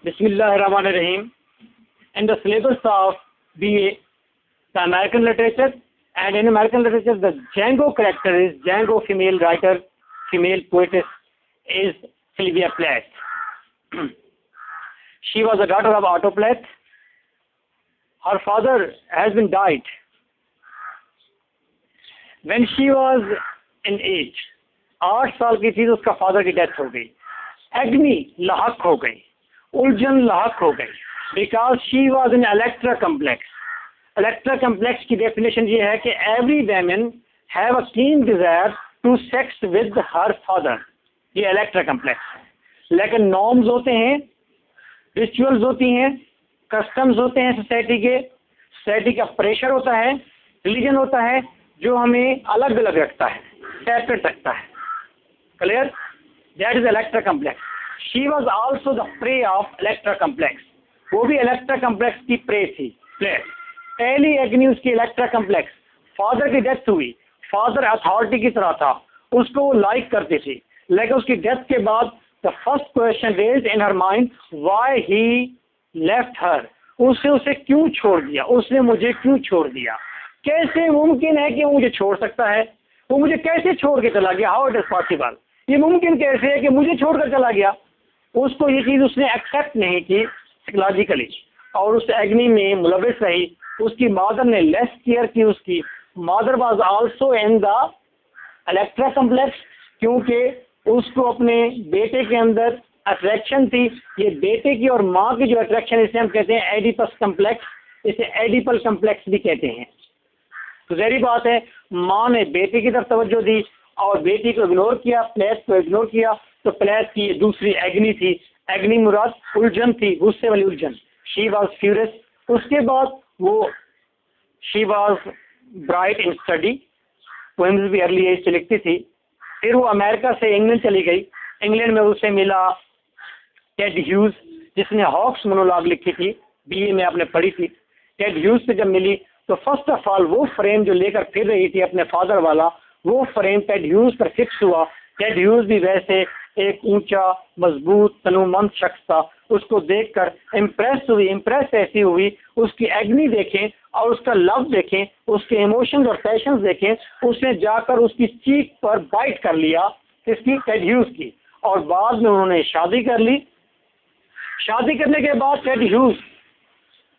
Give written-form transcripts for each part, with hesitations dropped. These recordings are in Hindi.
Bismillahirrahmanirrahim. In the syllabus of BA, the American literature, and in American literature, the Django character is Django, female writer, female poetess, is Sylvia Plath. She was a daughter of Otto Plath. Her father has been died when she was in age. 8 साल की थी तो उसका फादर की डेथ हो गई. एग्नी लाहक हो गई, उलझन लाहक हो गई, because she was in Electra complex. Electra complex की डेफिनेशन ये है कि every woman have a keen desire to sex with her father. ये इलेक्ट्रा कम्प्लेक्स है. लेकिन नॉर्म्स होते हैं, रिचुअल्स होती हैं, कस्टम्स होते हैं सोसाइटी का प्रेशर होता है, रिलीजन होता है जो हमें अलग अलग रखता है, सेपरेट रखता है. Clear? That is Electra complex. She was also the prey of Electra complex. वो भी इलेक्ट्रा कम्प्लेक्स की प्रे थी. पहली एग्नी उसकी इलेक्ट्रा कम्प्लेक्स. फादर की डेथ हुई, फादर अथॉरिटी की तरह था, उसको वो लाइक करती थी, लेकिन उसकी डेथ के बाद the first question raised in her mind, why he left her. उसने उसे क्यों छोड़ दिया, उसने मुझे क्यों छोड़ दिया. कैसे मुमकिन है कि वो मुझे छोड़ सकता है, वो मुझे कैसे छोड़ के चला गया. हाउ इट इज पॉसिबल, ये मुमकिन कैसे है कि मुझे छोड़कर चला गया. उसको ये चीज़ उसने एक्सेप्ट नहीं की साइकोलॉजिकली, और उस एग्नी में मुलविस रही. उसकी मदर ने लेस केयर की. उसकी mother was also in the Electra complex, क्योंकि उसको अपने बेटे के अंदर अट्रैक्शन थी. ये बेटे की और माँ की जो अट्रैक्शन, इसे हम कहते हैं एडिपस कम्प्लेक्स, इसे एडिपल कम्प्लेक्स भी कहते हैं. तो जहरी बात है, माँ ने बेटे की तरफ तवज्जो दी और बेटी को इग्नोर किया, प्लेथ को इग्नोर किया. तो प्लेथ की दूसरी एग्नी थी. एग्नी मुराद उलझन थी, गुस्से वाली उलझन. She was furious. उसके बाद वो she was bright in study, poems भी अर्ली एज से लिखती थी. फिर वो अमेरिका से इंग्लैंड चली गई. इंग्लैंड में उसे मिला टेड ह्यूज, जिसने हॉक्स मोनोलॉग लिखी थी, बीए में आपने पढ़ी थी. टेड ह्यूज से जब मिली तो फर्स्ट ऑफ ऑल वो फ्रेम जो लेकर फिर रही थी अपने फादर वाला, वो फ्रेम टेड ह्यूज पर फिक्स हुआ. टेड ह्यूज भी वैसे एक ऊंचा मजबूत तनुमंद शख्स था. उसको देखकर इम्प्रेस हुई. इम्प्रेस ऐसी हुई, उसकी एग्नी देखें और उसका लव देखें, उसके इमोशंस और पैशंस देखें. उसने जाकर उसकी चीख पर बाइट कर लिया, किसकी? टेड ह्यूज की. और बाद में उन्होंने शादी कर ली. शादी करने के बाद टेड ह्यूज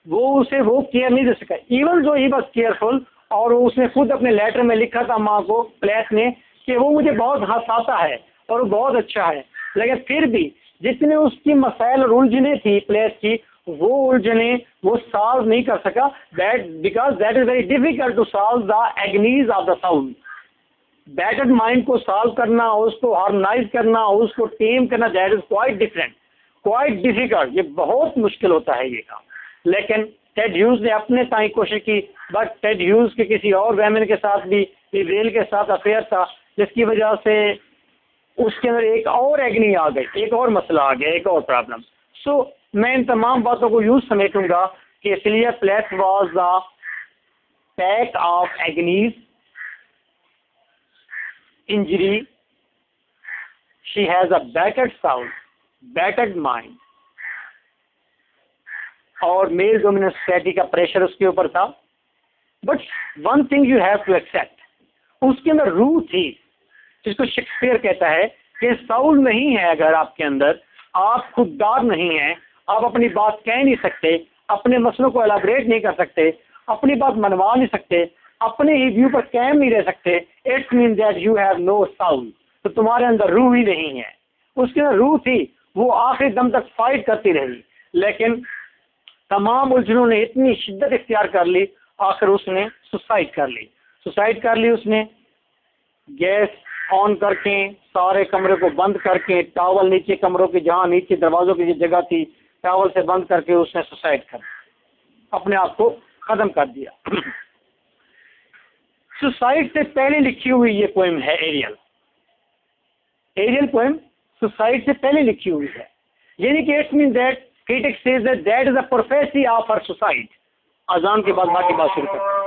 वो उसे वो केयर नहीं दे सका. इवन जो ही वॉज केयरफुल, और उसने खुद अपने लेटर में लिखा था माँ को, प्लेथ ने, कि वो मुझे बहुत हंसाता है और वो बहुत अच्छा है. लेकिन फिर भी जितने उसकी मसाइल और उलझने थी प्लेथ की, वो उलझने वो सॉल्व नहीं कर सका. That because that is very difficult to solve the agonies of the sound. Battered mind को सॉल्व करना, उसको हार्मोनाइज करना, उसको टेम करना, that is quite different, quite difficult. ये बहुत मुश्किल होता है ये काम. लेकिन टेड ह्यूज ने अपने ताई कोशिश की, बट टेड ह्यूज के किसी और वैमन के साथ भी, रेल के साथ अफेयर था, जिसकी वजह से उसके अंदर एक और एग्नी आ गई, एक और मसला आ गया, एक और प्रॉब्लम. सो मैं इन तमाम बातों को यूज समेटूंगा कि Sylvia Plath was the pack of agonies, injury. She has a battered sound, battered mind, और मेल डोमिनेंट सोसाइटी का प्रेशर उसके ऊपर था. But one thing you have to accept, उसके अंदर रूह थी, जिसको शेक्सपियर कहता है कि साउल नहीं है अगर आपके अंदर, आप खुददार नहीं हैं, आप अपनी बात कह नहीं सकते, अपने मसलों को एलाबरेट नहीं कर सकते, अपनी बात मनवा नहीं सकते, अपने ही व्यू पर कायम नहीं रह सकते, it's mean that you have no soul. तो तुम्हारे अंदर रूह ही नहीं है. उसके अंदर रूह थी, वो आखिरी दम तक फाइट करती रही, लेकिन तमाम उलझनों ने इतनी शिद्दत इख्तियार कर ली, आखिर उसने सुसाइड कर ली. सुसाइड कर ली उसने गैस ऑन करके, सारे कमरे को बंद करके, टॉवल नीचे कमरों के, जहाँ नीचे दरवाजों की जगह थी, टॉवल से बंद करके उसने सुसाइड कर अपने आप को खत्म कर दिया. सुसाइड से पहले लिखी हुई ये पोएम है एरियल. एरियल पोएम सुसाइड से पहले लिखी हुई है. यानी कि it's mean that critics says that is a prophecy of her suicide. अजान के बाद बाकी बात शुरू करते हैं.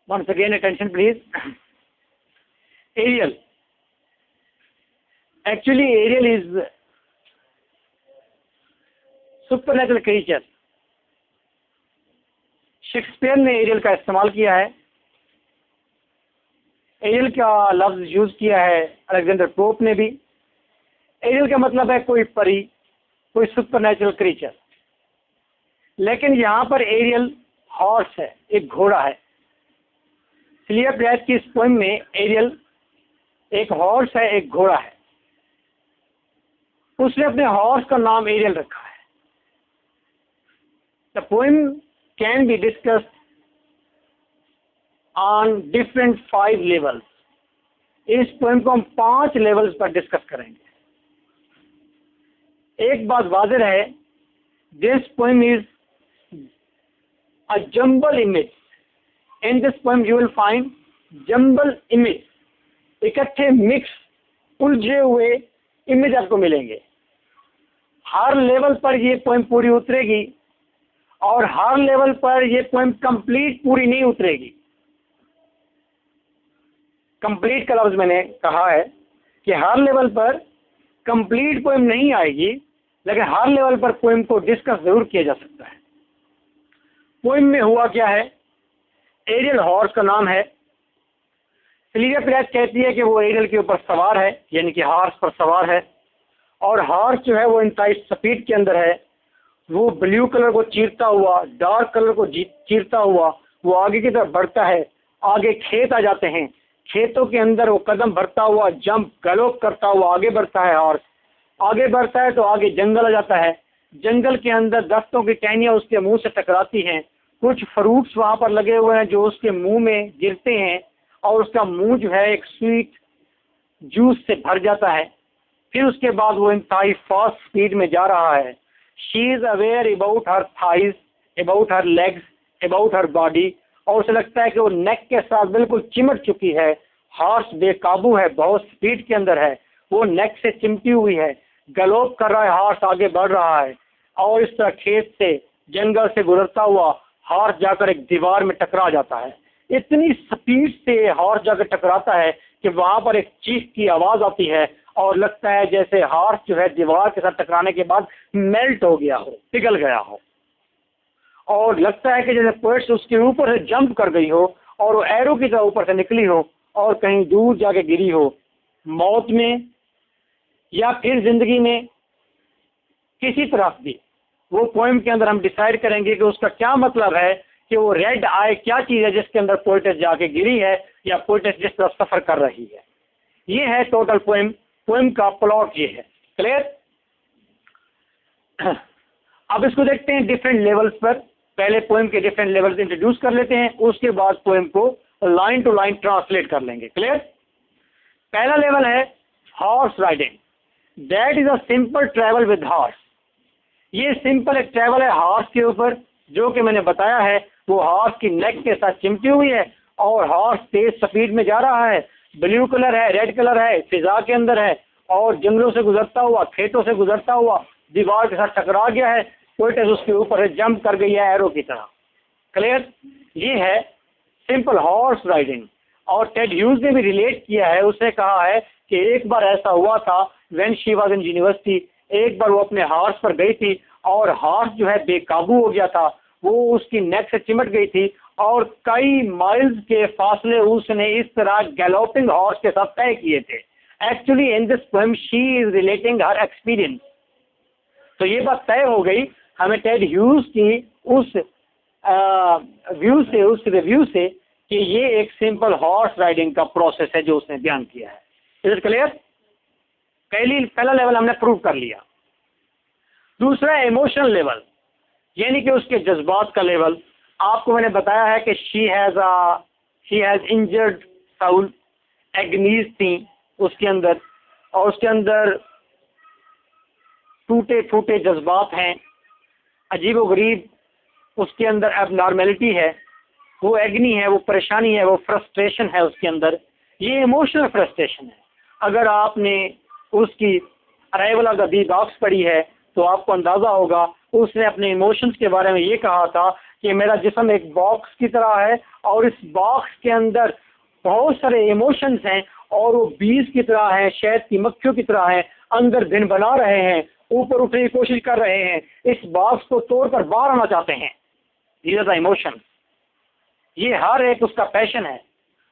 Once again, attention please. Ariel. Actually, Ariel is supernatural creature. Shakespeare ने एरियल का इस्तेमाल किया है। एरियल का लफ्ज यूज किया है अलेक्जेंडर पोप ने भी। एरियल का मतलब है कोई परी, कोई सुपरनेचुरल क्रीचर। लेकिन यहाँ पर एरियल हॉर्स है, एक घोड़ा है। सिलिया प्लैथ की इस पोएम में एरियल एक हॉर्स है, एक घोड़ा है। उसने अपने हॉर्स का नाम एरियल रखा है। The poem can be discussed on different 5 levels. इस पोएम को हम 5 लेवल्स पर डिस्कस करेंगे। एक बात वाज़ेह है, this poem is a jumble image. In this poem you will find jumble image, इकट्ठे मिक्स उलझे हुए इमेज आपको मिलेंगे। हर लेवल पर ये पोएम पूरी उतरेगी और हर लेवल पर ये पोएम कंप्लीट पूरी नहीं उतरेगी। कंप्लीट का लफ्ज मैंने कहा है कि हर लेवल पर कंप्लीट पोएम नहीं आएगी, लेकिन हर लेवल पर पोएम को डिस्कस जरूर किया जा सकता है। पोएम में हुआ क्या है, एरियल हॉर्स का नाम है। सिलिया प्लैथ कहती है कि वो एरियल के ऊपर सवार है, यानी कि हॉर्स पर सवार है। और हॉर्स जो है वो इंतहाई स्पीड के अंदर है। वो ब्लू कलर को चीरता हुआ, डार्क कलर को चीरता हुआ वो आगे की तरफ बढ़ता है। आगे खेत आ जाते हैं, खेतों के अंदर वो कदम भरता हुआ, जंप गलोप करता हुआ आगे बढ़ता है। हॉर्स आगे बढ़ता है तो आगे जंगल आ जाता है। जंगल के अंदर दस्तों की टहनियाँ उसके मुंह से टकराती हैं। कुछ फ्रूट्स वहाँ पर लगे हुए हैं जो उसके मुंह में गिरते हैं और उसका मुंह जो है एक स्वीट जूस से भर जाता है। फिर उसके बाद वो इंतहाई फास्ट स्पीड में जा रहा है। She is aware about her thighs, about her legs, about her body. और उसे लगता है कि वो नेक के साथ बिल्कुल चिमट चुकी है। हॉर्स बेकाबू है, बहुत स्पीड के अंदर है, वो नेक से चिमटी हुई है, गलोप कर रहा है, हॉर्स आगे बढ़ रहा है। और इस तरह खेत से, जंगल से गुजरता हुआ हॉर्स जाकर एक दीवार में टकरा जाता है। इतनी स्पीड से हॉर्स जाकर टकराता है कि वहाँ पर एक चीख की आवाज़ आती है और लगता है जैसे हॉर्स जो है दीवार के साथ टकराने के बाद मेल्ट हो गया हो, पिघल गया हो। और लगता है कि जैसे पेड़ उसके ऊपर से जंप कर गई हो और वो एरो की तरह ऊपर से निकली हो और कहीं दूर जाके गिरी हो। मौत में या फिर जिंदगी में किसी तरह भी वो पोएम के अंदर हम डिसाइड करेंगे कि उसका क्या मतलब है, कि वो रेड आई क्या चीज़ है जिसके अंदर पोइटेस जाके गिरी है या पोइटेस जिस तरह सफ़र कर रही है। ये है टोटल पोएम, पोएम का प्लॉट ये है। क्लियर? अब इसको देखते हैं डिफरेंट लेवल्स पर। पहले पोएम के डिफरेंट लेवल्स इंट्रोड्यूस कर लेते हैं, उसके बाद पोएम को लाइन टू लाइन ट्रांसलेट कर लेंगे। क्लियर? पहला लेवल है horse riding, that is a simple travel with horse. ये सिंपल एक ट्रैवल है हॉर्स के ऊपर, जो कि मैंने बताया है वो हॉर्स की नेक के साथ चिमटी हुई है और हॉर्स तेज स्पीड में जा रहा है, ब्लू कलर है, रेड कलर है, फिजा के अंदर है और जंगलों से गुजरता हुआ, खेतों से गुजरता हुआ दीवार के साथ टकरा गया है, पोइटेस उसके ऊपर जंप कर गई है एरो की तरह। क्लियर? ये है सिंपल हॉर्स राइडिंग। और टेड ह्यूज ने भी रिलेट किया है, उसने कहा है कि एक बार ऐसा हुआ था when she was in university, एक बार वो अपने हॉर्स पर गई थी और हॉर्स जो है बेकाबू हो गया था, वो उसकी नेक से चिमट गई थी और कई माइल्स के फासले उसने इस तरह गैलोपिंग हॉर्स के साथ तय किए थे। Actually in this poem she is relating her experience. तो ये बात तय हो गई हमें टेड ह्यूज की उस व्यू से, उस रिव्यू से, कि ये एक सिंपल हॉर्स राइडिंग का प्रोसेस है जो उसने बयान किया है। Is it clear? पहला लेवल हमने प्रूव कर लिया। दूसरा इमोशनल लेवल, यानी कि उसके जज्बात का लेवल। आपको मैंने बताया है कि शी हैज इंजर्ड साउल, एग्नीज थी उसके अंदर और उसके अंदर टूटे फूटे जज्बात हैं, अजीबोगरीब उसके अंदर एबनॉर्मेलिटी है, वो एग्नी है, वो परेशानी है, वो फ्रस्ट्रेशन है उसके अंदर। ये इमोशनल फ्रस्ट्रेशन है। अगर आपने उसकी arrival of the bee box पढ़ी है तो आपको अंदाज़ा होगा उसने अपने इमोशंस के बारे में ये कहा था कि मेरा जिस्म एक बॉक्स की तरह है और इस बॉक्स के अंदर बहुत सारे इमोशंस हैं और वो बीज की तरह हैं, शहद की मक्खियों की तरह हैं, अंदर दिन बना रहे हैं, ऊपर उठने की कोशिश कर रहे हैं, इस बॉक्स को तोड़कर बाहर आना चाहते हैं। These are the emotions. ये हर एक उसका पैशन है,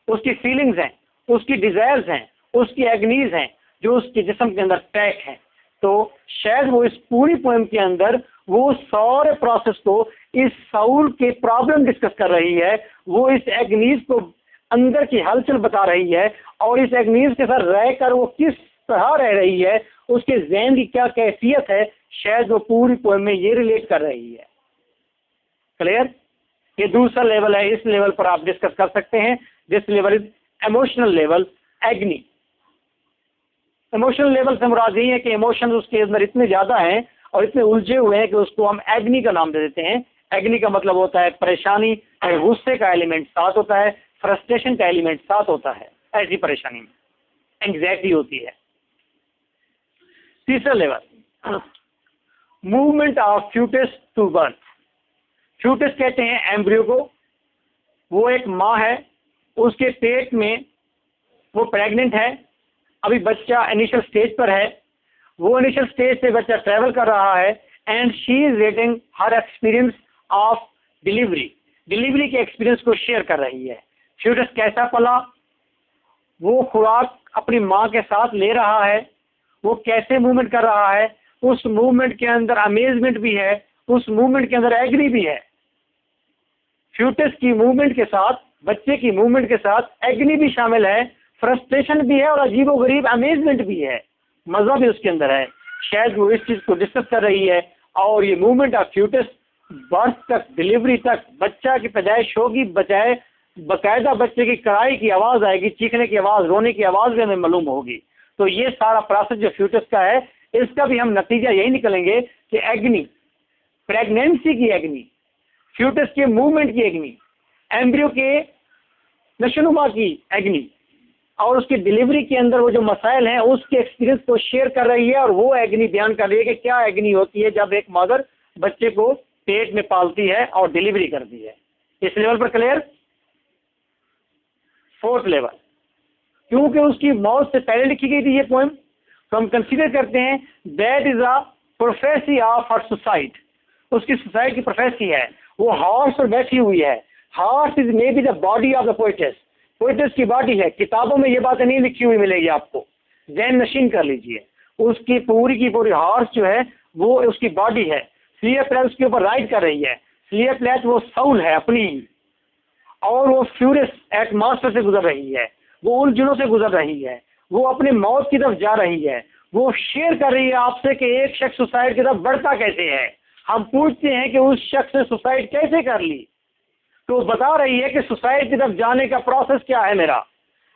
उसकी फीलिंग्स हैं, उसकी डिजायर्स हैं, उसकी एग्नीज हैं जो उसके जिस्म के अंदर पैक हैं। तो शायद वो इस पूरी पोएम के अंदर वो सारे प्रोसेस को इस साउल के प्रॉब्लम डिस्कस कर रही है, वो इस एग्नीज को अंदर की हलचल बता रही है और इस एग्नीज के साथ रहकर वो किस तरह रह रही है, उसके ज़हन की क्या कैफियत है, शायद वो पूरी पोएम में ये रिलेट कर रही है। क्लियर? ये दूसरा लेवल है, इस लेवल पर आप डिस्कस कर सकते हैं। This level is emotional level, एग्नी। Emotional level से मुराद यही है कि इमोशन उसके अंदर इतने ज़्यादा हैं और इतने उलझे हुए हैं कि उसको हम एग्नी का नाम दे देते हैं। एग्नी का मतलब होता है परेशानी, और गुस्से का एलिमेंट साथ होता है, फ्रस्ट्रेशन का एलिमेंट साथ होता है, ऐसी परेशानी में एंग्जाइटी होती है। तीसरा level, movement of foetus to birth. Foetus कहते हैं एम्ब्रियो को। वो एक माँ है, उसके पेट में वो प्रेग्नेंट है, अभी बच्चा इनिशियल स्टेज पर है, वो इनिशियल स्टेज से बच्चा ट्रैवल कर रहा है and she is rating her experience of delivery के एक्सपीरियंस को शेयर कर रही है। फ्यूटस कैसा पला, वो खुराक अपनी माँ के साथ ले रहा है, वो कैसे मूवमेंट कर रहा है, उस मूवमेंट के अंदर अमेजमेंट भी है, उस मूवमेंट के अंदर एग्री भी है। फ्यूटस की मूवमेंट के साथ, बच्चे की मूवमेंट के साथ एग्नी भी शामिल है, फ्रस्ट्रेशन भी है और अजीबोगरीब अमेजमेंट भी है, मज़ा भी उसके अंदर है। शायद वो इस चीज़ को डिस्कस कर रही है और ये मूवमेंट ऑफ फ्यूटस बर्थ तक, डिलीवरी तक, बच्चा की पैदाइश होगी, बाकायदा बच्चे की कराई की आवाज़ आएगी, चीखने की आवाज़, रोने की आवाज़ भी हमें मालूम होगी। तो ये सारा प्रोसेस जो फ्यूटस का है, इसका भी हम नतीजा यही निकलेंगे कि एग्नी, प्रेगनेंसी की एग्नी, फ्यूटस के मूवमेंट की एग्नी, एम्ब्रियो के नशोनुमा की एग्नी और उसकी डिलीवरी के अंदर वो जो मसाइल हैं उसके एक्सपीरियंस को शेयर कर रही है और वो एग्नी बयान कर रही है कि क्या एग्नी होती है जब एक मदर बच्चे को पेट में पालती है और डिलीवरी करती है। इस लेवल पर क्लियर? फोर्थ लेवल, क्योंकि उसकी मौत से पहले लिखी गई थी ये पोएम, तो हम कंसीडर करते हैं that is a prophecy of her society. उसकी सोसाइटी की प्रोफेसी है, वो हॉर्स पर बैठी हुई है। Horse is may be the body of the poetess, poetess की बॉडी है। किताबों में ये बातें नहीं लिखी हुई मिलेगी आपको, ज़हन नशीन कर लीजिए। उसकी पूरी की पूरी हॉर्स जो है वो उसकी बॉडी है। स्लीप प्लेट उसके ऊपर राइड कर रही है। स्लीप प्लेट वो साउल है अपनी, और वो फ्यूरियस एटमॉस्फेयर से गुजर रही है, वो उलझनों से गुजर रही है, वो अपनी मौत की तरफ जा रही है। वो शेयर कर रही है आपसे कि एक शख्स सुसाइड की तरफ बढ़ता कैसे है। हम पूछते हैं कि उस शख्स ने सुसाइड कैसे कर ली, तो बता रही है कि सुसाइड की तरफ जाने का प्रोसेस क्या है मेरा,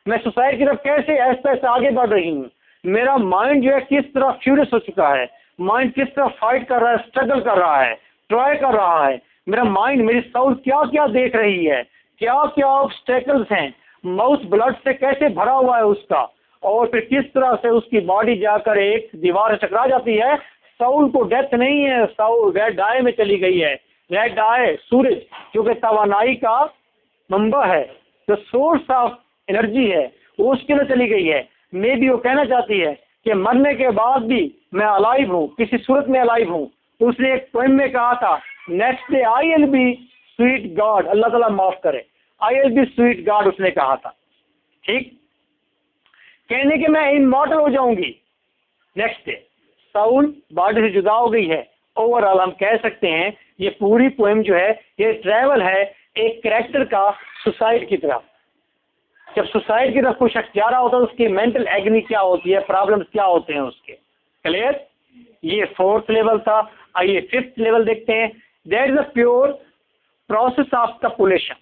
मैं सुसाइड की तरफ कैसे ऐसे ऐसे आगे बढ़ रही हूँ। मेरा माइंड जो है किस तरह फ्यूरियस हो चुका है, माइंड किस तरह फाइट कर रहा है, स्ट्रगल कर रहा है, ट्राई कर रहा है। मेरा माइंड, मेरी साउल क्या क्या देख रही है, क्या क्या ऑब्स्टेकल्स हैं, माउथ ब्लड से कैसे भरा हुआ है उसका, और फिर किस तरह से उसकी बॉडी जाकर एक दीवार से टकरा जाती है। साउल को डेथ नहीं है, साउल रेड आई में चली गई है। रेड आई सूरज क्योंकि तवानाई का मंबा है, जो सोर्स ऑफ एनर्जी है, वो उसके अंदर चली गई है। मे भी वो कहना चाहती है कि मरने के बाद भी मैं अलाइव हूँ, किसी सूरत में अलाइव हूँ। तो उसने एक पोएम में कहा था, next day I will be sweet god, अल्लाह ताला माफ करे, I will be sweet god उसने कहा था। ठीक, कहने के मैं इमॉर्टल हो जाऊंगी नेक्स्ट डे। साउल बॉडी से जुदा हो गई है। ओवरऑल हम कह सकते हैं ये पूरी पोएम जो है ये ट्रैवल है एक कैरेक्टर का सुसाइड की तरफ। जब सुसाइड की तरफ कोई शख्स जा रहा होता है उसकी मेंटल एग्नी क्या होती है, प्रॉब्लम्स क्या होते हैं उसके। क्लियर, ये 4th लेवल था। आइए 5th लेवल देखते हैं। That is a pure process of copulation.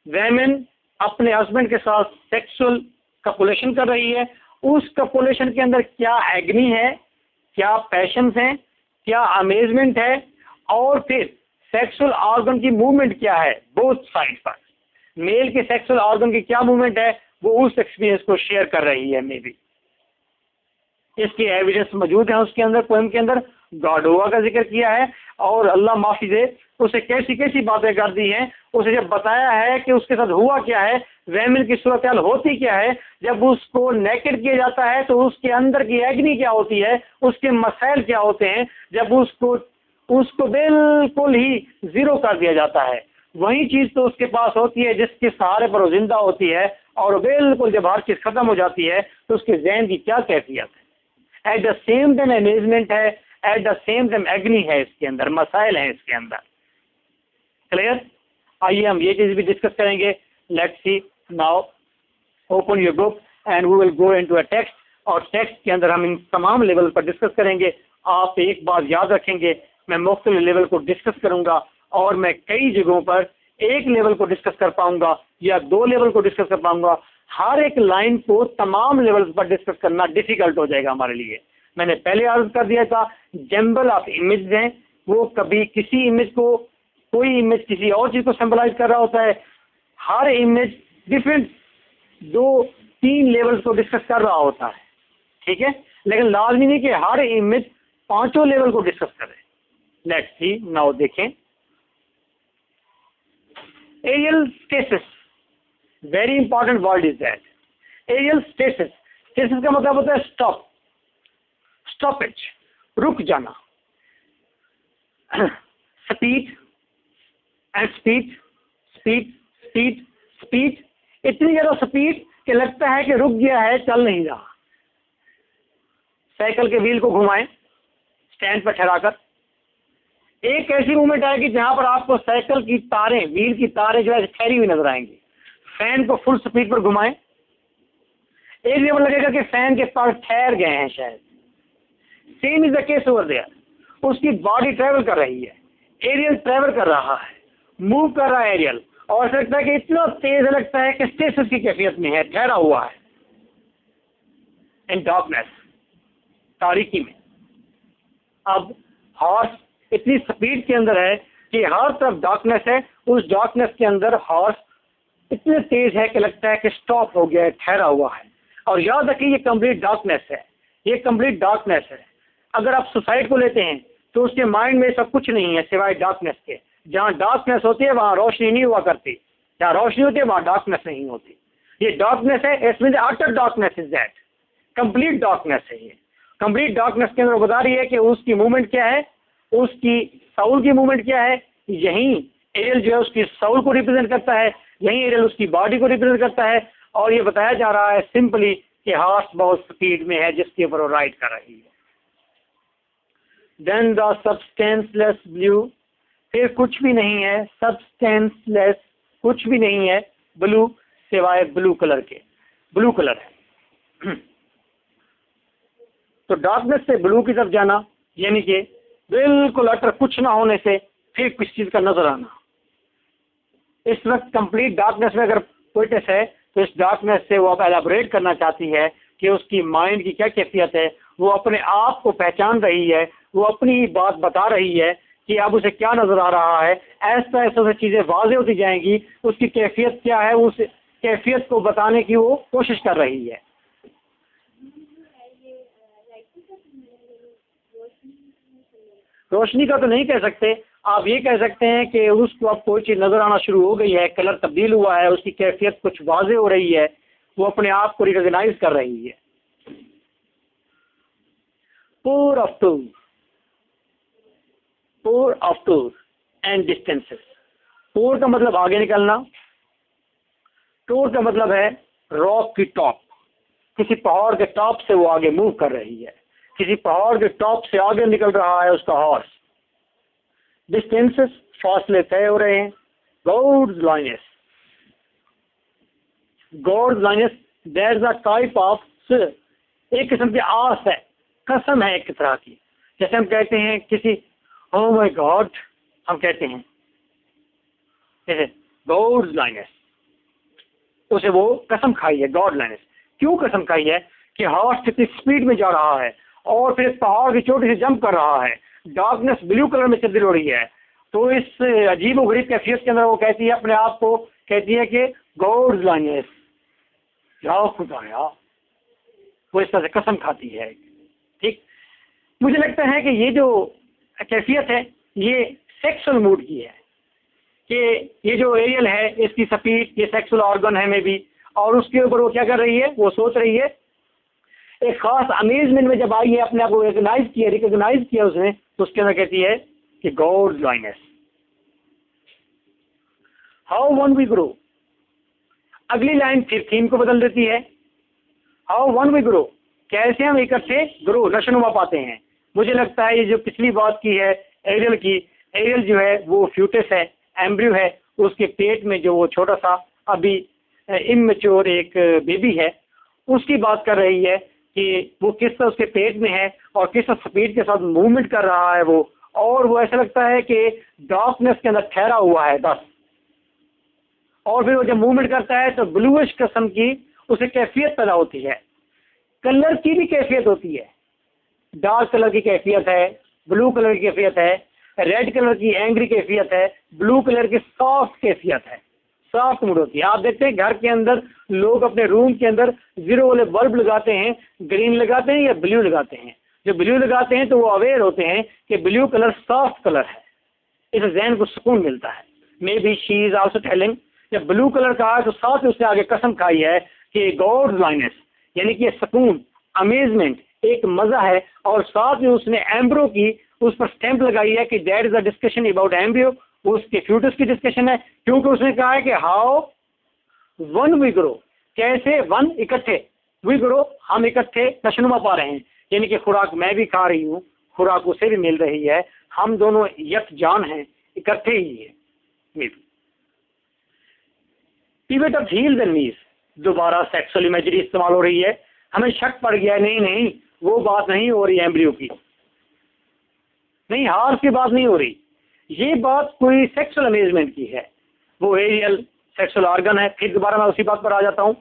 Women अपने हस्बैंड के साथ सेक्सुअल कपुलेशन कर रही है। उस कपुलेशन के अंदर क्या एग्नी है, क्या पैशंस हैं, क्या अमेजमेंट है, और फिर सेक्सुअल ऑर्गन की मूवमेंट क्या है बोथ साइड पर। मेल के सेक्सुअल ऑर्गन की क्या मूवमेंट है वो उस एक्सपीरियंस को शेयर कर रही है। मे बी इसके एविडेंस मौजूद है उसके अंदर, पोएम के अंदर गॉडोवा का जिक्र किया है, और अल्लाह माफी दे उसे कैसी कैसी बातें कर दी हैं। उसे जब बताया है कि उसके साथ हुआ क्या है, वेमिन की सूरत हाल होती क्या है, जब उसको नेकेड किया जाता है तो उसके अंदर की एग्नी क्या होती है, उसके मसाइल क्या होते हैं, जब उसको बिल्कुल ही जीरो कर दिया जाता है। वही चीज तो उसके पास होती है जिसके सहारे पर वो जिंदा होती है, और बिल्कुल जब हर चीज खत्म हो जाती है तो उसके जहन की क्या कैफियत है। At the same time amazement है, एट द सेम टाइम एग्नी है, इसके अंदर मसाइल है इसके अंदर। क्लियर, आइए हम ये चीज भी डिस्कस करेंगे। Let's see now, open your book and we will go into a text, और टेक्स्ट के अंदर हम इन तमाम लेवल पर डिस्कस करेंगे। आप एक बात याद रखेंगे, मैं मुख्तलिफ लेवल को डिस्कस करूंगा, और मैं कई जगहों पर एक लेवल को डिस्कस कर पाऊंगा या 2 लेवल को डिस्कस कर पाऊंगा। हर एक लाइन को तमाम लेवल्स पर डिस्कस करना डिफिकल्ट हो जाएगा हमारे लिए। मैंने पहले अर्ज कर दिया था, जंबल ऑफ इमेज हैं, वो कभी किसी इमेज को, कोई इमेज किसी और चीज को सिंबलाइज कर रहा होता है। हर इमेज डिफरेंट 2-3 लेवल्स को डिस्कस कर रहा होता है, ठीक है, लेकिन लाजमी नहीं कि हर इमेज 5 लेवल को डिस्कस करे। लेट्स सी नाउ, देखें Ariel stasis, very important word is that. Ariel stasis, stasis का मतलब होता है स्टॉप, स्टॉपेज, रुक जाना। Speed and speed, speed speed speed, इतनी ज्यादा स्पीड कि लगता है कि रुक गया है, चल नहीं रहा। साइकिल के व्हील को घुमाएं स्टैंड पर ठहराकर, एक ऐसी मूवमेंट आएगी जहां पर आपको साइकिल की तारें, व्हील की तारें जो है ठहरी हुई नजर आएंगी। फैन को फुल स्पीड पर घुमाएं, एक लेवल लगेगा कि फैन के पास ठहर गए हैं शायद। Same is the case over there, उसकी बॉडी ट्रेवल कर रही है, एरियल ट्रेवल कर रहा है, मूव कर रहा है एरियल, और ऐसा लगता है कि इतना तेज लगता है कि स्टेसिस की कैफियत में है, ठहरा हुआ है इन डार्कनेस, तारीकी में। अब हॉर्स इतनी स्पीड के अंदर है कि हर तरफ डार्कनेस है, उस डार्कनेस के अंदर हॉर्स इतने तेज है कि लगता है कि स्टॉप हो गया है, ठहरा हुआ है। और याद रखिए ये कंप्लीट डार्कनेस है, ये कंप्लीट डार्कनेस है। अगर आप सुसाइड को लेते हैं तो उसके माइंड में सब कुछ नहीं है सिवाय डार्कनेस के। जहाँ डार्कनेस होती है वहाँ रोशनी नहीं हुआ करती, जहाँ रोशनी होती है वहाँ डार्कनेस नहीं होती। ये डार्कनेस है, इसमें utter darkness is that, complete darkness है ये। कंप्लीट डार्कनेस के अंदर बता रही है कि उसकी मूवमेंट क्या है, उसकी साउल की मूवमेंट क्या है। यही एरियल जो है उसकी साउल को रिप्रेजेंट करता है, यही एरियल उसकी बॉडी को रिप्रेजेंट करता है, और ये बताया जा रहा है सिंपली कि हॉर्स बहुत स्पीड में है जिसके ऊपर वो राइड कर रही है। देन द सब्सटेंसलेस ब्लू, फिर कुछ भी नहीं है, सब्सटेंसलेस कुछ भी नहीं है, ब्लू सिवाय ब्लू कलर के, ब्लू कलर है। तो डार्कनेस से ब्लू की तरफ जाना, यानी कि बिल्कुल अटर कुछ ना होने से फिर किसी चीज का नजर आना। इस वक्त कंप्लीट डार्कनेस में अगर पोइटेस है तो इस डार्कनेस से वो अब एलाबोरेट करना चाहती है कि उसकी माइंड की क्या कैफियत है, वो अपने आप को पहचान रही है, वो अपनी बात बता रही है कि अब उसे क्या नजर आ रहा है। ऐसा ऐसा चीजें वाज़ेह होती जाएंगी, उसकी कैफियत क्या है उस कैफियत को बताने की वो कोशिश कर रही है। रोशनी का तो नहीं कह सकते, आप ये कह सकते हैं कि उसको अब कोई चीज़ नज़र आना शुरू हो गई है, कलर तब्दील हुआ है, उसकी कैफियत कुछ वाज़ेह हो रही है, वो अपने आप को रिकॉग्नाइज कर रही है। Pore of tour and distances. पोर का मतलब आगे निकलना, टूर का मतलब है रॉक की टॉप, किसी पहाड़ के टॉप से वो आगे मूव कर रही है, किसी पहाड़ के टॉप से आगे निकल रहा है उसका हॉर्स। डिस्टेंसेस फासले तय हो रहे हैं। Godliness, godliness there is a type of, एक किस्म की आस है, कसम है एक तरह की। जैसे हम कहते हैं किसी ओह माय गॉड, हम कहते हैं जैसे गॉड्स लाइनेस, उसे वो कसम खाई है। गॉड लाइनेस क्यों कसम खाई है कि हॉर्स कितनी स्पीड में जा रहा है और फिर पहाड़ की चोटी से जंप कर रहा है, डार्कनेस ब्लू कलर में तब्दील हो रही है। तो इस अजीब और गरीब कैफियत के अंदर वो कहती है अपने आप को, कहती है कि गॉड्स लाइनेस, जाओ खुदाया, वो इस तरह से कसम खाती है। ठीक, मुझे लगता है कि ये जो कैफियत है ये सेक्सुअल मूड की है, कि ये जो एरियल है इसकी स्पीड, ये सेक्सुअल ऑर्गन है में भी, और उसके ऊपर वो क्या कर रही है, वो सोच रही है। एक खास अमेजमेंट में जब आई है, अपने आप को रिकॉग्नाइज किया उसने, तो उसके अंदर कहती है कि godliness. How one we grow, अगली लाइन फिर थीम को बदल देती है। हाउ वन वी ग्रो, कैसे हम इकट्ठे ग्रो, नशोनुमा पाते हैं। मुझे लगता है ये जो पिछली बात की है एरियल की, एरियल जो है वो फ्यूटस है, एम्ब्रियो है, उसके पेट में जो वो छोटा सा अभी इमैच्योर एक बेबी है, उसकी बात कर रही है कि वो किस तरह उसके पेट में है और किस तरह स्पीड के साथ मूवमेंट कर रहा है वो, और वो ऐसा लगता है कि डार्कनेस के अंदर ठहरा हुआ है बस। और फिर वो जब मूवमेंट करता है तो ब्लूइश किस्म की उसे कैफियत पैदा होती है। कलर की भी कैफियत होती है, डार्क कलर की कैफियत है, ब्लू कलर की कैफियत है, रेड कलर की एंग्री कैफियत है, ब्लू कलर की सॉफ्ट कैफियत है, सॉफ्ट मूड होती है। आप देखते हैं घर के अंदर लोग अपने रूम के अंदर जीरो वाले बल्ब लगाते हैं, ग्रीन लगाते हैं या ब्लू लगाते हैं। जो ब्लू लगाते हैं तो वो अवेयर होते हैं कि ब्लू कलर सॉफ्ट कलर है, इसे जहन को सुकून मिलता है। May be she is also telling, जब ब्लू कलर कहा है तो साथ ही उसने आगे कसम खाई है कि गॉड्स लाइनेस, यानी कि सुकून, अमेजमेंट, एक मजा है। और साथ ही उसने एम्ब्रो की उस पर स्टैंप लगाई है कि that is a discussion about embryo, उसके फ्यूटस की डिस्कशन है, क्योंकि उसने कहा है कि हाउ वन वी ग्रो, कैसे वन इकट्ठे, वी ग्रो हम इकट्ठे नशनुमा पा रहे हैं, यानी कि खुराक मैं भी खा रही हूँ, खुराक उसे भी मिल रही है, हम दोनों यकजान हैं, इकट्ठे ही है। पिवट ऑफ हील्स एंड नीज, दोबारा सेक्सुअल इमेजरी इस्तेमाल हो रही है। हमें शक पड़ गया, नहीं नहीं वो बात नहीं हो रही एम्ब्रियो की, नहीं हार्स की बात नहीं हो रही, ये बात कोई सेक्सुअल अमेजमेंट की है, वो एरियल सेक्सुअल ऑर्गन है। फिर दोबारा मैं उसी बात पर आ जाता हूँ।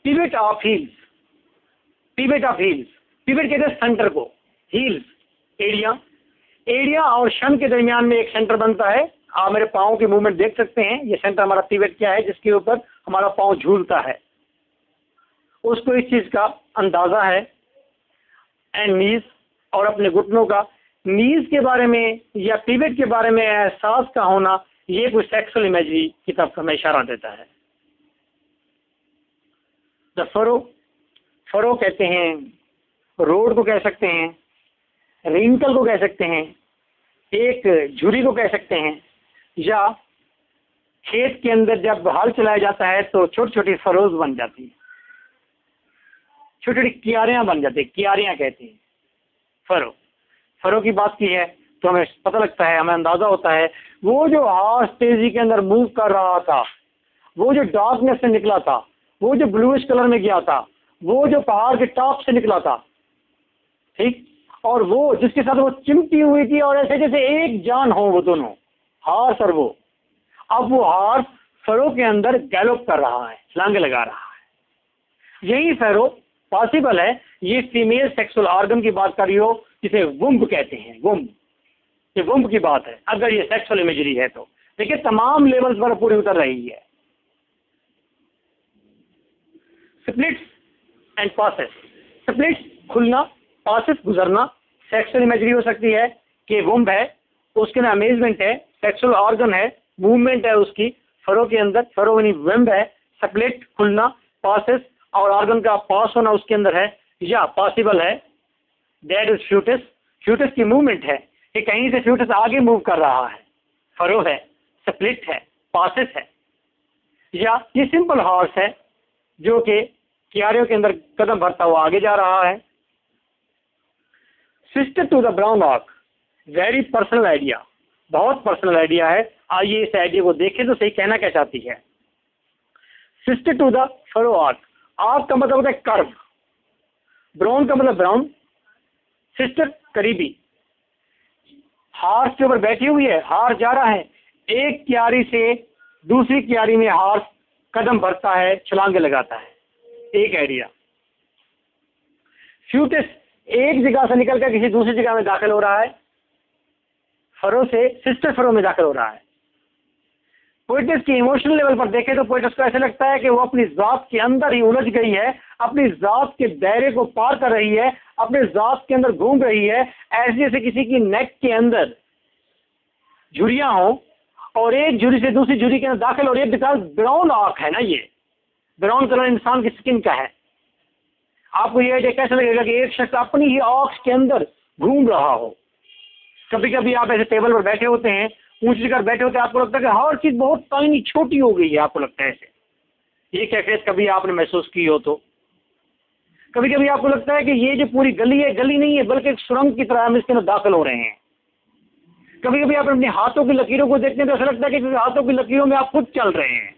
Pivot of heels, pivot of heels, pivot कहते हैं सेंटर को, हील्स एरिया, एरिया और शन के दरमियान में एक सेंटर बनता है। आप मेरे पाँव की मूवमेंट देख सकते हैं, ये सेंटर हमारा पिवट क्या है, जिसके ऊपर हमारा पाँव झूलता है, उसको इस चीज का अंदाजा है। एंड नीज, और अपने घुटनों का, नीज के बारे में या पिवट के बारे में एहसास का होना, ये कोई सेक्सुअल इमेजरी की तरफ हमें इशारा देता है। द फरो, फरो कहते हैं, रोड को कह सकते हैं, रिंकल को कह सकते हैं, एक झुरी को कह सकते हैं, या खेत के अंदर जब हल चलाया जाता है तो छोटी छोटी फरोज बन जाती है, छोटी छोटी कियारियां बन जाती है, कियारियां कहते हैं फरो। फरो की बात की है तो हमें पता लगता है, हमें अंदाजा होता है वो जो हॉर्स तेजी के अंदर मूव कर रहा था, वो जो डार्कनेस से निकला था, वो जो ब्लूइश कलर में गया था, वो जो पहाड़ के टॉप से निकला था, ठीक, और वो जिसके साथ वो चिमटी हुई थी और ऐसे जैसे एक जान हो वो दोनों, हॉर्स और वो, अब वो हॉर्स फरो के अंदर गैलोप कर रहा है, छलांगे लगा रहा है। यही फरो पॉसिबल है, ये फीमेल सेक्सुअल ऑर्गन की बात कर रही हो जिसे वुम्ब कहते हैं, वुम्ब, ये वुम्ब की बात है अगर ये सेक्सुअल इमेजरी है तो। देखिए तमाम लेवल्स पर पूरी उतर रही है। Splits and passes, splits Khulna, passes गुजरना, सेक्सुअल इमेजरी हो सकती है कि वुम्ब है, उसके अंदर अमेजमेंट है, सेक्सुअल ऑर्गन है, मूवमेंट है उसकी फरो के अंदर, फरो यानी वुम्ब है, स्प्लिट खुलना, पासेस और ऑर्गन का पास होना उसके अंदर है, या पॉसिबल है दैट इज फ्यूटस, फ्यूटस की मूवमेंट है कि कहीं से फ्यूटस आगे मूव कर रहा है, फरो है, स्प्लिट है, पासेस है, या ये सिंपल हॉर्स है जो कि क्यारियों के अंदर कदम भरता हुआ आगे जा रहा है। सिस्टर टू द ब्राउन ऑक, वेरी पर्सनल आइडिया, बहुत पर्सनल आइडिया है। आइए इस आइडिया को देखें तो सही कहना क्या चाहती है। सिस्टर टू द फरो ऑक, ऑक का मतलब होता है कर्व, ब्राउन का मतलब ब्राउन, सिस्टर करीबी, हार्स के ऊपर बैठी हुई है, हार्स जा रहा है, एक क्यारी से दूसरी क्यारी में हार्स कदम भरता है, छलांगे लगाता है, एक आइडिया। फ्यूटस एक जगह से निकलकर किसी दूसरी जगह में दाखिल हो रहा है, फरो से सिस्टर फरो में दाखिल हो रहा है। पोइटस की इमोशनल लेवल पर देखें तो पोइटस को ऐसा लगता है कि वो अपनी जात के अंदर ही उलझ गई है, अपनी जात के दायरे को पार कर रही है, अपने जात के अंदर घूम रही है, ऐसे जैसे किसी की नेक के अंदर झुरियां हो और एक झुरी से दूसरी झुरी के अंदर दाखिल हो रही है। बिकॉज ब्राउन ऑक है ना, ये ब्राउन कलर इंसान की स्किन का है। आपको ये आइडिया कैसे लगेगा कि एक शख्स अपनी ही ऑक्स के अंदर घूम रहा हो। कभी कभी आप ऐसे टेबल पर बैठे होते हैं, ऊंची कर बैठे होते हैं, आपको लगता है कि हर चीज बहुत टाइनी छोटी हो गई है, आपको लगता है ऐसे। ये कैफियत कभी आपने महसूस की हो तो कभी कभी आपको लगता है कि ये जो पूरी गली है, गली नहीं है बल्कि एक सुरंग की तरह हम इसके अंदर दाखिल हो रहे हैं। कभी कभी आप अपने हाथों की लकीरों को देखते हैं तो ऐसा लगता है कि हाथों की लकीरों में आप खुद चल रहे हैं।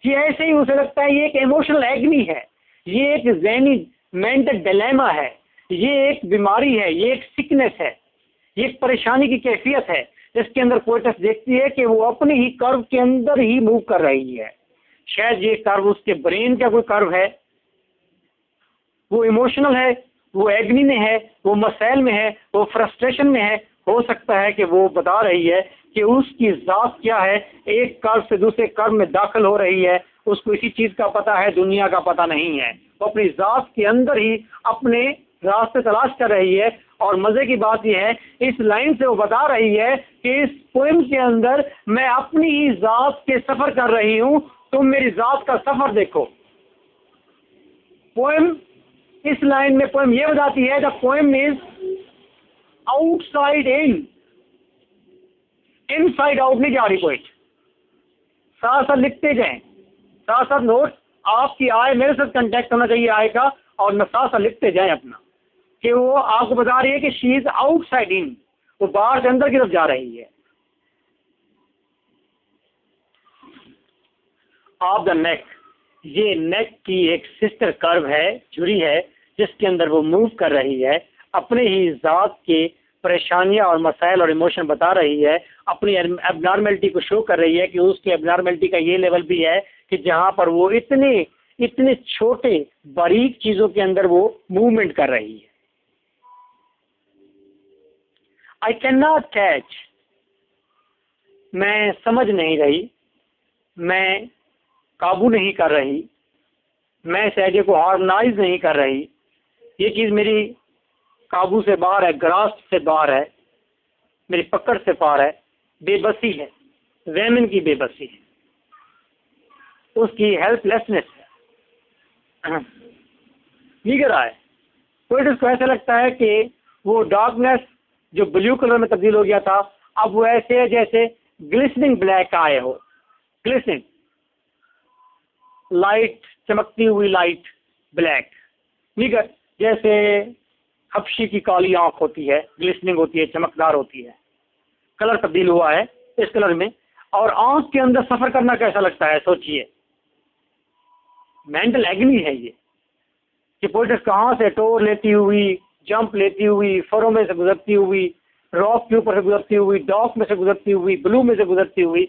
ये ऐसे ही उसे लगता है ये एक इमोशनल एग्नी है, ये एक ज़हनी मेंटल डिलेमा है, ये एक बीमारी है, ये एक सिकनेस है, ये एक परेशानी की कैफियत है जिसके अंदर पोइटस देखती है कि वो अपने ही कर्व के अंदर ही मूव कर रही है। शायद ये कर्व उसके ब्रेन का कोई कर्व है, वो इमोशनल है, वो एग्नी में है, वो मसैल में है, वो फ्रस्ट्रेशन में है। हो सकता है कि वो बता रही है कि उसकी ज़ात क्या है, एक कर्व से दूसरे कर्व में दाखिल हो रही है, उसको इसी चीज़ का पता है, दुनिया का पता नहीं है। वो अपनी ज़ात के अंदर ही अपने रास्ते तलाश कर रही है। और मज़े की बात यह है, इस लाइन से वो बता रही है कि इस पोएम के अंदर मैं अपनी ही ज़ात के सफ़र कर रही हूँ, तुम मेरी ज़ात का सफ़र देखो। पोएम इस लाइन में पोएम ये बताती है, the poem is outside in, inside out नहीं जा रही पोइट। साथ साथ लिखते जाएं, साथ साथ नोट, आपकी आय मेरे साथ कांटेक्ट होना चाहिए आय का, और मैं साथ साथ लिखते जाएं अपना कि वो आपको बता रही है कि शी इज आउटसाइड इन, वो बाहर से अंदर की तरफ जा रही है। ऑफ द नेक, ये नेक की एक सिस्टर कर्व है, झुरी है, जिसके अंदर वो मूव कर रही है, अपने ही ज़ात के परेशानियां और मसाइल और इमोशन बता रही है, अपनी एबनॉर्मेलिटी को शो कर रही है कि उसकी एबनॉर्मेलिटी का ये लेवल भी है कि जहां पर वो इतने इतने छोटे बारीक चीज़ों के अंदर वो मूवमेंट कर रही है। आई कैन नॉट कैच, मैं समझ नहीं रही, मैं काबू नहीं कर रही, मैं इस आइडिया को हार्मोनाइज नहीं कर रही, ये चीज़ मेरी काबू से बाहर है, ग्रास्प से बाहर है, मेरी पकड़ से बाहर है, बेबसी है, वेमन की बेबसी है, उसकी हेल्पलेसनेस है, नीगर आए। तो इसको ऐसा लगता है कि वो डार्कनेस जो ब्लू कलर में तब्दील हो गया था, अब वो ऐसे है जैसे ग्लिसनिंग ब्लैक आए हो, ग्लिसनिंग लाइट, चमकती हुई लाइट ब्लैक, नीगर जैसे हबशी की काली आंख होती है, ग्लिसनिंग होती है, चमकदार होती है, कलर तब्दील हुआ है इस कलर में। और आंख के अंदर सफर करना कैसा लगता है सोचिए, मेंटल एग्नी है ये कि पोइट्रेस कहाँ से टोर लेती हुई, जंप लेती हुई, फरों में से गुजरती हुई, रॉक के ऊपर से गुजरती हुई, डॉक में से गुजरती हुई, ब्लू में से गुजरती हुई,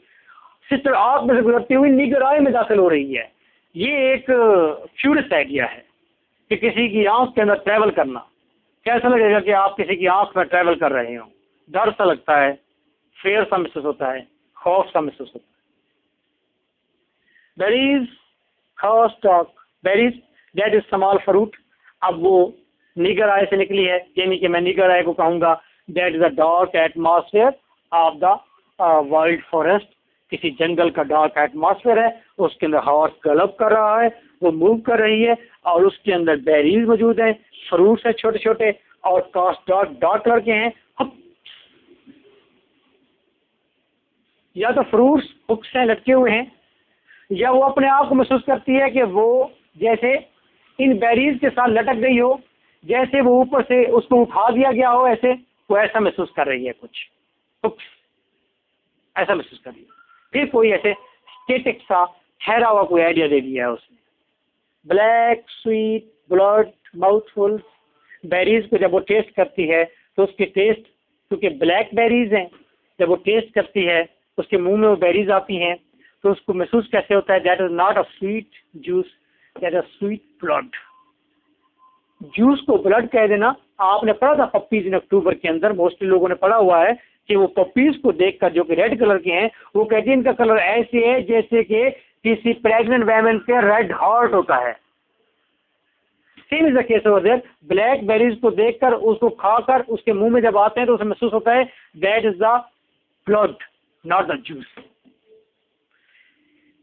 सिस्टर आर्क में से गुजरती हुई निगर आई में दाखिल हो रही है। ये एक क्यूरियस आइडिया है कि किसी की आंख के अंदर ट्रैवल करना कैसा लगेगा कि आप किसी की आंख में ट्रैवल कर रहे हो। डर सा लगता है, फेयर सा महसूस होता है, खौफ सा महसूस होता है। बेरीज, खास stock, berries that is small fruit. अब वो निगर आय से निकली है, यानी कि मैं निगर आय को कहूँगा that is a dark atmosphere of the wild forest. किसी जंगल का डार्क एटमॉस्फेयर है, उसके अंदर हवा गलब कर रहा है, वो मूव कर रही है और उसके अंदर बेरीज मौजूद हैं, फ्रूट्स हैं छोटे छोटे और कास्ट डार्क कलर के हैं। या तो फ्रूट्स हुक से लटके हुए हैं, या वो अपने आप को महसूस करती है कि वो जैसे इन बेरीज के साथ लटक गई हो, जैसे वो ऊपर से उसको उठा दिया गया हो, ऐसे वो ऐसा महसूस कर रही है, कुछ हुक्स ऐसा महसूस कर रही है। फिर कोई ऐसे स्टेटिक सा ठहरा हुआ कोई आइडिया दे दिया है उसने। Black sweet blood mouthful berries को जब वो टेस्ट करती है तो उसके टेस्ट, क्योंकि ब्लैक बेरीज हैं, जब वो टेस्ट करती है उसके मुंह में वो बेरीज आती हैं तो उसको महसूस कैसे होता है, that is not a sweet juice, that is sweet blood. Juice को ब्लड कह देना, आपने पढ़ा था पप्पीज इन अक्टूबर के अंदर, मोस्टली लोगों ने पढ़ा हुआ है कि वो पप्पीज को देखकर जो कि रेड कलर के हैं, वो कहते हैं इनका कलर ऐसे है जैसे कि किसी प्रेग्नेंट वैमन के रेड हार्ट होता है। Same is the case over there. Blackberries को देखकर, उसको खाकर उसके मुंह में जब आते हैं तो उसे महसूस होता है that is the blood not the juice.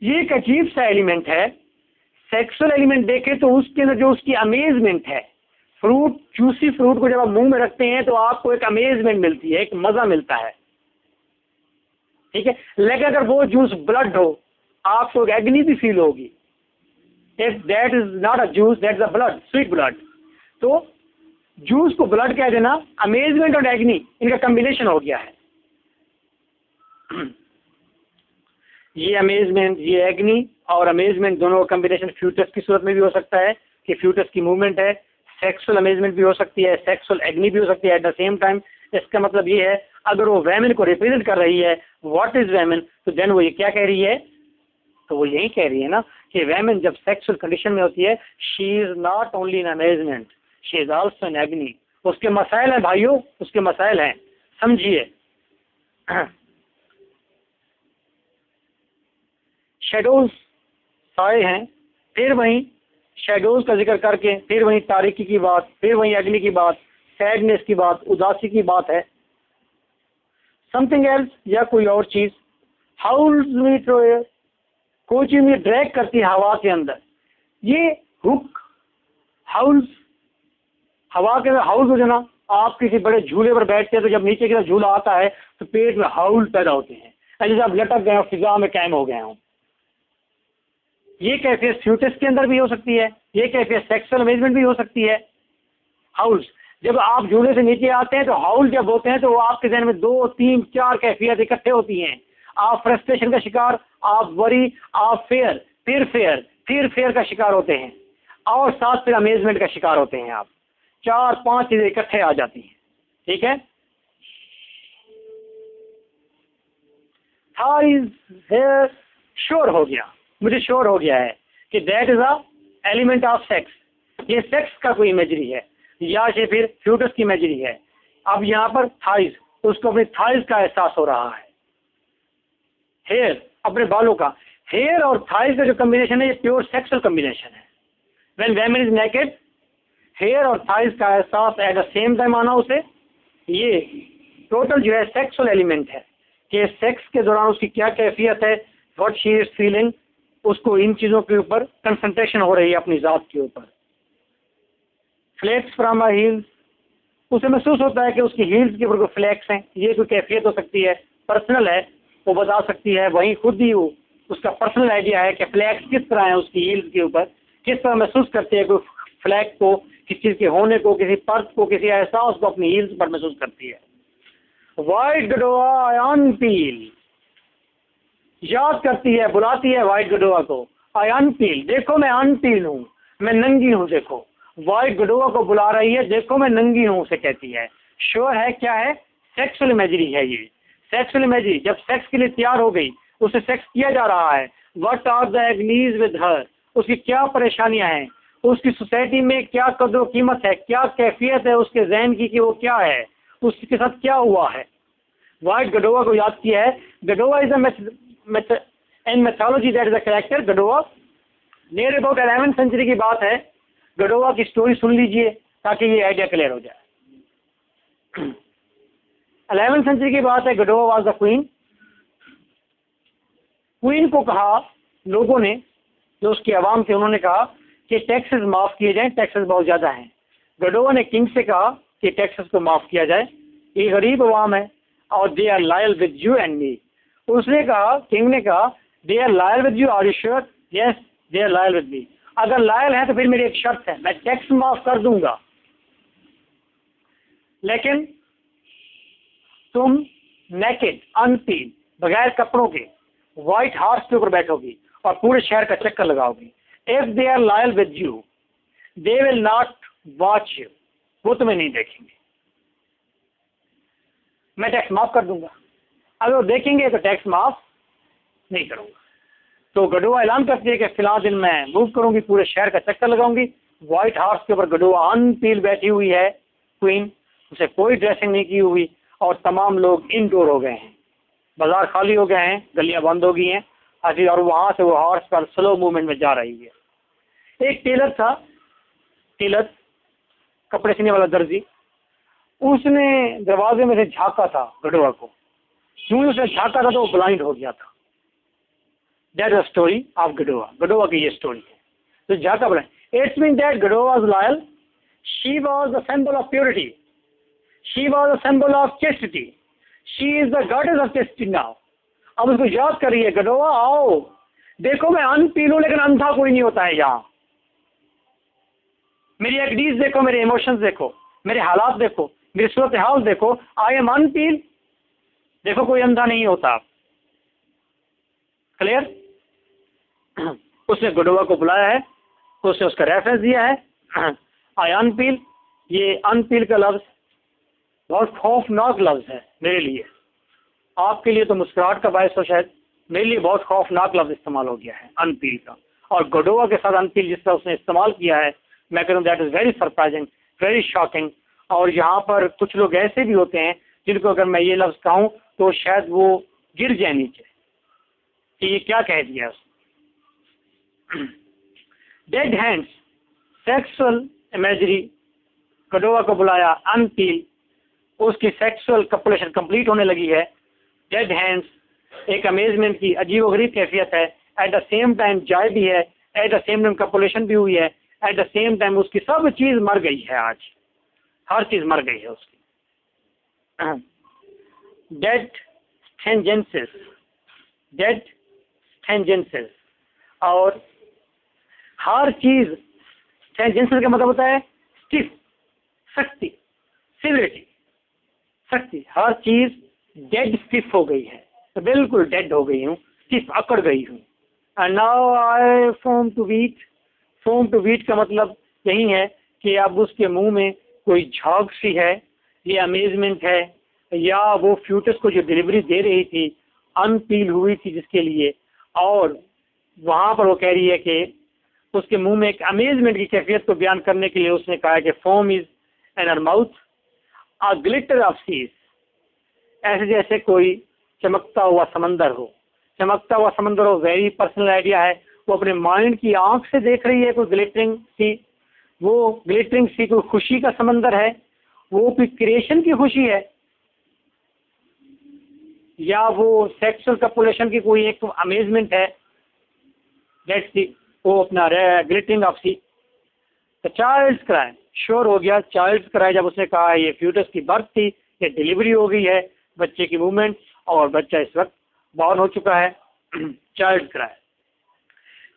ये एक अजीब सा एलिमेंट है। सेक्सुअल एलिमेंट देखें तो उसके अंदर जो उसकी अमेजमेंट है, फ्रूट, जूसी फ्रूट को जब आप मुंह में रखते हैं तो आपको एक अमेजमेंट मिलती है, एक मजा मिलता है, ठीक है। लेकिन अगर वो जूस ब्लड हो, आपको एक एग्नी भी फील होगी। If that is not a juice, that is a blood, sweet blood. तो जूस को ब्लड कह देना, अमेजमेंट और एग्नी इनका कॉम्बिनेशन हो गया है। ये अमेजमेंट, ये एग्नी और अमेजमेंट दोनों का कॉम्बिनेशन फ्यूचर्स की सूरत में भी हो सकता है कि फ्यूचर्स की मूवमेंट है, सेक्सुअल अमेजमेंट भी हो सकती है, सेक्सुअल एग्नी भी हो सकती है एट द सेम टाइम। इसका मतलब ये है अगर वो वैमन को रिप्रेजेंट कर रही है, व्हाट इज वैमन, तो देन वो ये क्या कह रही है, तो वो यही कह रही है ना कि वैमन जब सेक्सुअल कंडीशन में होती है, she is not only in amazement, she is also in agony. उसके मसाइल हैं भाइयों, उसके मसाइल हैं, समझिए। शेडोज, साए हैं, फिर वहीं शेडोज का जिक्र करके फिर वहीं तारीकी की बात, फिर वहीं अग्नि की बात, सैडनेस की बात, उदासी की बात है। समथिंग एल्स या कोई और चीज, हाउल्स में तो कोई चीज में ड्रैग करती है हवा के अंदर। ये हुक, हाउल्स, हवा के अंदर हाउल्स हो जाना। आप किसी बड़े झूले पर बैठते हैं तो जब नीचे की तरफ झूला आता है तो पेट में हाउल पैदा होते हैं, जैसे आप लटक गए हो, फिजा में कायम हो गए हो। ये कैफियत फ्यूटस के अंदर भी हो सकती है, ये कैफियत सेक्सुअल अमेजमेंट भी हो सकती है। हाउल्स, जब आप झूले से नीचे आते हैं तो हाउल जब होते हैं तो वो आपके ज़हन में 2, 3, 4 कैफियत इकट्ठे होती हैं। आप फ्रस्ट्रेशन का शिकार, आप वरी, आप फेयर, फिर फेयर का शिकार होते हैं और साथ फिर अमेजमेंट का शिकार होते हैं। आप 4-5 चीजें इकट्ठे आ जाती हैं, ठीक है। हेयर श्योर हो गया, मुझे श्योर हो गया है कि that is a element of sex. ये सेक्स का कोई इमेजरी है या फिर फ्यूटस की इमेजरी है। अब यहाँ पर थाइज, उसको अपनी थाइज का एहसास हो रहा है। हेयर, अपने बालों का, हेयर और थाइज का जो कॉम्बिनेशन है ये प्योर सेक्सुअल कॉम्बिनेशन है। व्हेन वैमन इज नेकेड, हेयर और थाइज का एहसास एट द सेम टाइम आना उसे, ये टोटल जो है सेक्सुअल एलिमेंट है कि सेक्स के दौरान उसकी क्या कैफियत है, व्हाट शी इज फीलिंग, उसको इन चीज़ों के ऊपर कंसंट्रेशन हो रही है, अपनी ज़ात के ऊपर। फ्लैक्स फ्रॉम माय हील्स, उसे महसूस होता है कि उसकी हील्स के ऊपर कोई फ्लैक्स हैं। ये कोई कैफियत हो सकती है, पर्सनल है, वो बता सकती है, वहीं खुद ही उसका पर्सनल आइडिया है कि फ्लैक्स किस तरह है उसकी हील्स के ऊपर, किस तरह महसूस करती है, कोई फ्लैग को, किसी चीज के होने को, किसी पर्थ को, किसी एहसास को अपनी हील्स पर महसूस करती है। व्हाइट गडोआ आयन पील याद करती है, बुलाती है व्हाइट गडोआ को, आई अनपील, देखो मैं अनपील हूँ, मैं नंगी हूँ, देखो। व्हाइट गडोआ को बुला रही है, देखो मैं नंगी हूँ, उसे कहती है। श्योर है क्या है? सेक्सुअल इमेजरी है ये। सेक्सुअल इमेजरी, जब सेक्स के लिए तैयार हो गई, उसे सेक्स किया जा रहा है। What are the agonies with her, उसकी क्या परेशानियां हैं, उसकी सोसाइटी में क्या कदर कीमत है, क्या कैफियत है उसके जहन की कि वो क्या है, उसके साथ क्या हुआ है। व्हाइट गडोआ को याद किया है। Godiva is in mythology that is a character Godiva. Near about 11th century की बात है। गडोआ की स्टोरी सुन लीजिए ताकि ये आइडिया क्लियर हो जाए। 11th सेंचुरी की बात है। गडोआ वाज द क्वीन। क्वीन को कहा लोगों ने, जो उसकी आवाम थे, उन्होंने कहा कि टैक्सेस माफ किए जाएं, टैक्सेस बहुत ज्यादा हैं। गडोआ ने किंग से कहा कि टैक्सेस को माफ किया जाए, ये गरीब आवाम है और they are loyal with you and me. उसने कहा, किंग ने कहा, they are loyal with you, are you sure? Yes they are loyal with me. अगर लॉयल है तो फिर मेरी एक शर्त है, मैं टैक्स माफ कर दूंगा, लेकिन तुम नेकेड अनपीड, बगैर कपड़ों के, व्हाइट हॉर्स के ऊपर बैठोगी और पूरे शहर का चक्कर लगाओगी। If they are loyal with you they will not watch you, वो तुम्हें नहीं देखेंगे, मैं टैक्स माफ कर दूंगा। अगर वो देखेंगे तो टैक्स माफ नहीं करूंगा। तो गडोआ ऐलान करती है कि फिलहाल दिन मैं मूव करूंगी, पूरे शहर का चक्कर लगाऊंगी। व्हाइट हॉर्स के ऊपर गडोआ अनपील बैठी हुई है क्वीन, उसे कोई ड्रेसिंग नहीं की हुई और तमाम लोग इनडोर हो गए हैं, बाजार खाली हो गए हैं, गलियां बंद हो गई हैं अभी, और वहां से वो हॉर्स पर स्लो मूवमेंट में जा रही है। एक टेलर था, टेलर कपड़े सीने वाला दर्जी, उसने दरवाजे में से झांका था गडोआ को। क्यों उसने झांका था तो वो ब्लाइंड हो गया था। That is story of Godiva. Godiva की ये स्टोरी है। तो झांका blind, it's mean that Godiva was loyal, she was the symbol of purity, she was the symbol of chastity, she is the goddess of chastity now. अब उसको याद कर रही है, गडोआ आओ, देखो मैं अनपील हूं लेकिन अंधा कोई नहीं होता है यहाँ। मेरी एक्टिविटीज देखो, मेरे इमोशंस देखो, मेरे हालात देखो, मेरी सूरत हाल देखो, आई एम अनपील, देखो कोई अंधा नहीं होता। क्लियर? उसने गडोआ को बुलाया है, उसने उसका रेफरेंस दिया है आई अनपील। ये अनपील का लफ्ज बहुत खौफनाक लफ्ज है मेरे लिए, आपके लिए तो मुस्कुराहट का बायस हो शायद, मेरे लिए बहुत खौफनाक लफ्ज इस्तेमाल हो गया है अनपील का। और गडोआ के साथ अनपील जिस तरह उसने इस्तेमाल किया है, मैं कहूँ that is very surprising, very shocking. और यहाँ पर कुछ लोग ऐसे भी होते हैं जिनको अगर मैं ये लफ्ज कहूँ तो शायद वो गिर जाए नीचे कि ये क्या कह दिया उसने। डेड हैंड्स, सेक्सुअल इमेजरी, गडोआ को बुलाया अनपील, उसकी सेक्सुअल कपुलेशन कंप्लीट होने लगी है। डेड हैंड्स एक अमेजमेंट की अजीबोगरीब कैफियत है, at the same time Joy भी है, at the same time copulation भी हुई है, एट द सेम टाइम उसकी सब चीज मर गई है, आज हर चीज मर गई है उसकी। डेड स्टेंजेंसेस, डेड स्टेंजेंसेस, और हर चीज, स्टेंजेंसेस का मतलब होता है स्टिफ, सख्ती, सिविलिटी, सख्ती, हर चीज डेड स्टिफ हो गई है, तो बिल्कुल डेड हो गई हूँ, स्टिफ अकड़ गई हूँ। And now I foam to wheat, foam to wheat का मतलब यही है कि अब उसके मुंह में कोई झाग सी है, ये अमेजमेंट है, या वो फ्यूटस को जो डिलीवरी दे रही थी अनपील हुई थी जिसके लिए, और वहां पर वो कह रही है कि उसके मुंह में एक अमेजमेंट की कैफियत को बयान करने के लिए उसने कहा कि foam is in her mouth, a glitter of seas, ऐसे जैसे कोई चमकता हुआ समंदर हो, चमकता हुआ समंदर हो, वेरी पर्सनल आइडिया है। वो अपने माइंड की आंख से देख रही है कोई ग्लिटरिंग सी, वो ग्लिटरिंग सी कोई खुशी का समंदर है, वो कोई क्रिएशन की खुशी है, या वो सेक्सुअल कपुलेशन की कोई एक अमेजमेंट है, दैट्स सी, वो अपना glittering of sea. The child's cry, sure हो गया चाइल्ड्स क्राई, जब उसने कहा ये फ्यूटस की बर्थ थी, ये डिलीवरी हो गई है, बच्चे की मूवमेंट, और बच्चा इस वक्त बॉर्न हो चुका है। चाइल्ड क्राई,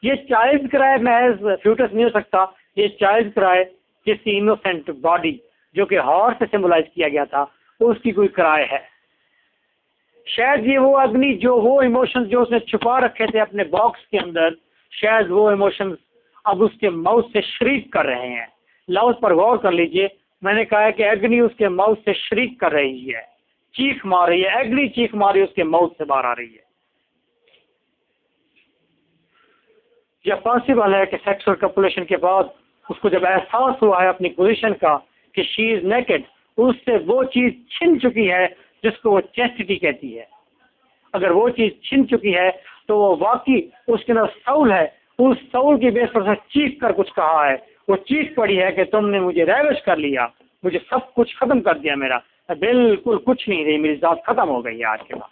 ये चाइल्ड क्राई महज फ्यूटस नहीं हो सकता, ये चाइल्ड क्राई किसी इनोसेंट बॉडी जो कि हॉर्स से सिंबलाइज किया गया था उसकी कोई क्राई है। शायद ये वो अग्नि जो वो इमोशंस जो उसने छुपा रखे थे अपने बॉक्स के अंदर, शायद वो इमोशंस अब उसके माउथ से शरीक कर रहे हैं। लफ्ज पर गौर कर लीजिए, मैंने कहा है कि अग्नि उसके माउथ से शरीक कर रही है, चीख मार रही है, अग्नि चीख मार रही है, उसके माउथ से बाहर आ रही है। यह पॉसिबल है कि सेक्सुअल कपुलेशन के बाद उसको जब एहसास हुआ है अपनी पोजीशन का कि शी इज नेकेड, उससे वो चीज छिन चुकी है जिसको वो चेस्टिटी कहती है। अगर वो चीज छिन चुकी है तो वो वाकई उसके अंदर सौल है, उस सौल की बेस पर चीख कर कुछ कहा है, वो चीख पड़ी है कि तुमने मुझे रैविश कर लिया, मुझे सब कुछ खत्म कर दिया, मेरा बिल्कुल कुछ नहीं रही, मेरी जात खत्म हो गई है आज के बाद।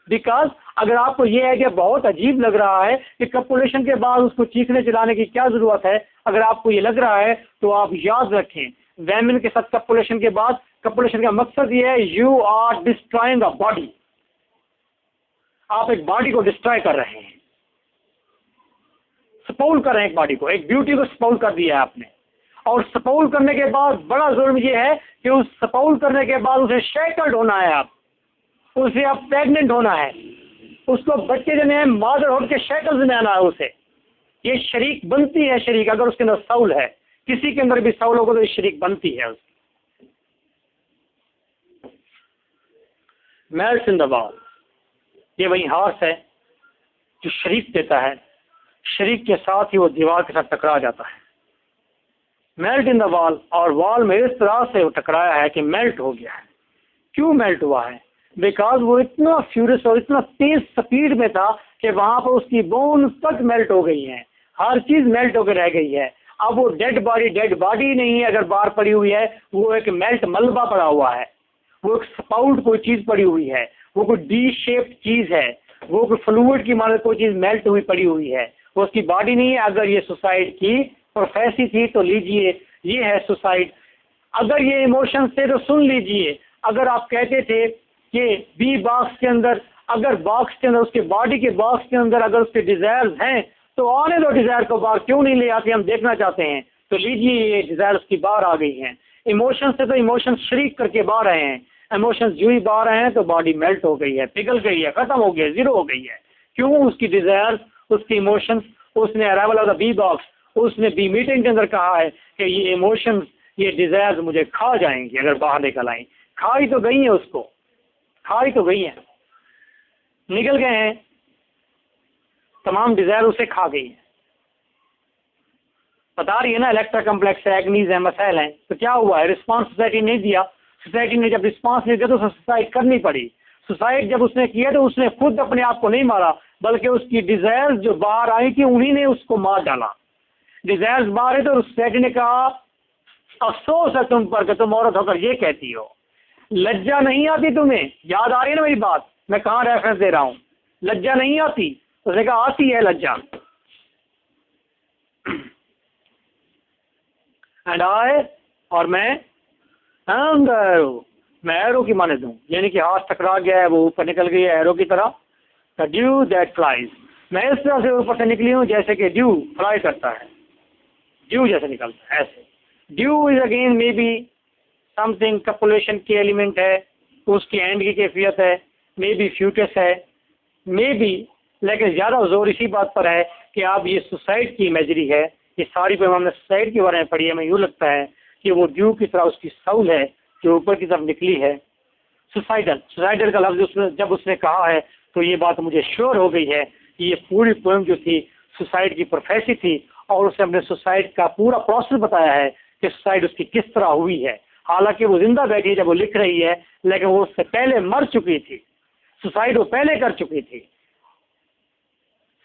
बिकॉज अगर आपको ये आइडिया बहुत अजीब लग रहा है कि कपुलेशन के बाद उसको चीखने चिल्लाने की क्या जरूरत है, अगर आपको ये लग रहा है तो आप याद रखें वैमिन के साथ कपुलेशन के बाद, कपुलेशन का मकसद ये है you are destroying a body, आप एक बॉडी को डिस्ट्रॉय कर रहे हैं, स्पॉइल कर रहे हैं एक बॉडी को, एक ब्यूटी को स्पॉइल कर दिया है आपने। और स्पॉइल करने के बाद बड़ा जुर्म ये है कि उस स्पॉइल करने के बाद उसे शेकल्ड होना है, आप उसे अब प्रेग्नेंट होना है, उसको बच्चे जने हैं मादरहुड के शेकल्स में आना है उसे। ये शरीक बनती है, शरीक अगर उसके अंदर सौल है, किसी के अंदर भी सौल होगा तो ये शरीक बनती है उसकी। मेल्ट इन द वॉल, ये वही हार्स है जो शरीक देता है, शरीक के साथ ही वो दीवार के साथ टकरा जाता है। मेल्ट इन द वॉल, और वॉल में इस तरह से वो टकराया है कि मेल्ट हो गया है। क्यों मेल्ट हुआ है? बिकॉज वो इतना फ्यूरियस और इतना तेज स्पीड में था कि वहां पर उसकी बोन तक मेल्ट हो गई है, हर चीज मेल्ट होकर रह गई है। अब वो डेड बॉडी नहीं है अगर बाहर पड़ी हुई है, वो एक मेल्ट मलबा पड़ा हुआ है, वो एक स्पाउट कोई चीज पड़ी हुई है, वो कोई डी शेप्ड चीज है, वो कोई फ्लूइड की माने कोई चीज मेल्ट हुई पड़ी हुई है, वो उसकी बॉडी नहीं है। अगर ये सुसाइड की प्रोफेसी थी तो लीजिए ये है सुसाइड। अगर ये इमोशन थे तो सुन लीजिए, अगर आप कहते थे कि बी बॉक्स के अंदर, अगर बॉक्स के अंदर उसके बॉडी के बॉक्स के अंदर अगर उसके डिजायर्स हैं तो आने दो, डिजायर को बाहर क्यों नहीं ले आते, हम देखना चाहते हैं। तो लीजिए ये डिजायर उसकी बाहर आ गई हैं। इमोशन से तो इमोशन शरीक करके बाहर आए हैं, इमोशंस जो ही बाहर आए हैं तो बॉडी मेल्ट हो गई है, पिघल गई है, खत्म हो गया, जीरो हो गई है। क्यों? उसकी डिजायर्स, उसकी इमोशंस, उसने arrival of the bee box, उसने बी मीटिंग के अंदर कहा है कि ये इमोशंस, ये डिजायर्स मुझे खा जाएंगी अगर बाहर निकल आई। खा ही तो गई है, उसको खा ही तो गई है, निकल गए हैं, तमाम डिजायर उसे खा गई है। बता रही है ना, इलेक्ट्रा कम्प्लेक्स है, एग्नीज है, मसाइल हैं। तो क्या हुआ है? रिस्पांस सोसाइटी नहीं दिया। सोसाइटी ने जब रिस्पांस नहीं दिया तो सुसाइड करनी पड़ी। सुसाइड जब उसने किया तो उसने खुद अपने आप को नहीं मारा, बल्कि उसकी डिजायर्स जो बाहर आई थी उन्हीं ने उसको मार डाला। डिजायर्स बाहर है तो सोसाइटी ने कहा अफसोस है तुम पर कि तुम औरत होकर ये कहती हो, लज्जा नहीं आती तुम्हें? याद आ रही है ना मेरी बात, मैं कहाँ रेफरेंस दे रहा हूँ? लज्जा नहीं आती? उसने कहा आती है लज्जा। एंड आई, और मैं मैं एरो की माने दूं, यानी कि हाथ टकरा गया है, वो ऊपर निकल गई है एरो की तरह। द ड्यू दैट फ्लाइज, मैं इस तरह से ऊपर से निकली हूँ जैसे कि ड्यू फ्लाई करता है, ड्यू जैसे निकलता है ऐसे। Dew is again may be something copulation के एलिमेंट है, उसकी एंड की कैफियत है, मे बी फ्यूटस है, मे बी, लेकिन ज़्यादा जोर इसी बात पर है कि आप ये सुसाइड की इमेजरी है, ये सारी पे हमने सुसाइड के बारे में पढ़ी है। हमें यूँ लगता है कि वो ड्यू की तरह उसकी साउल है जो ऊपर की तरफ निकली है। सुसाइडल का लफ्ज़ उसने जब उसने कहा है तो ये बात मुझे श्योर हो गई है कि ये पूरी पोएम जो थी सुसाइड की प्रोफेसी थी, और उसने अपने सुसाइड का पूरा प्रोसेस बताया है कि सुसाइड उसकी किस तरह हुई है। हालांकि वो जिंदा बैठी है जब वो लिख रही है, लेकिन वो उससे पहले मर चुकी थी, सुसाइड वो पहले कर चुकी थी,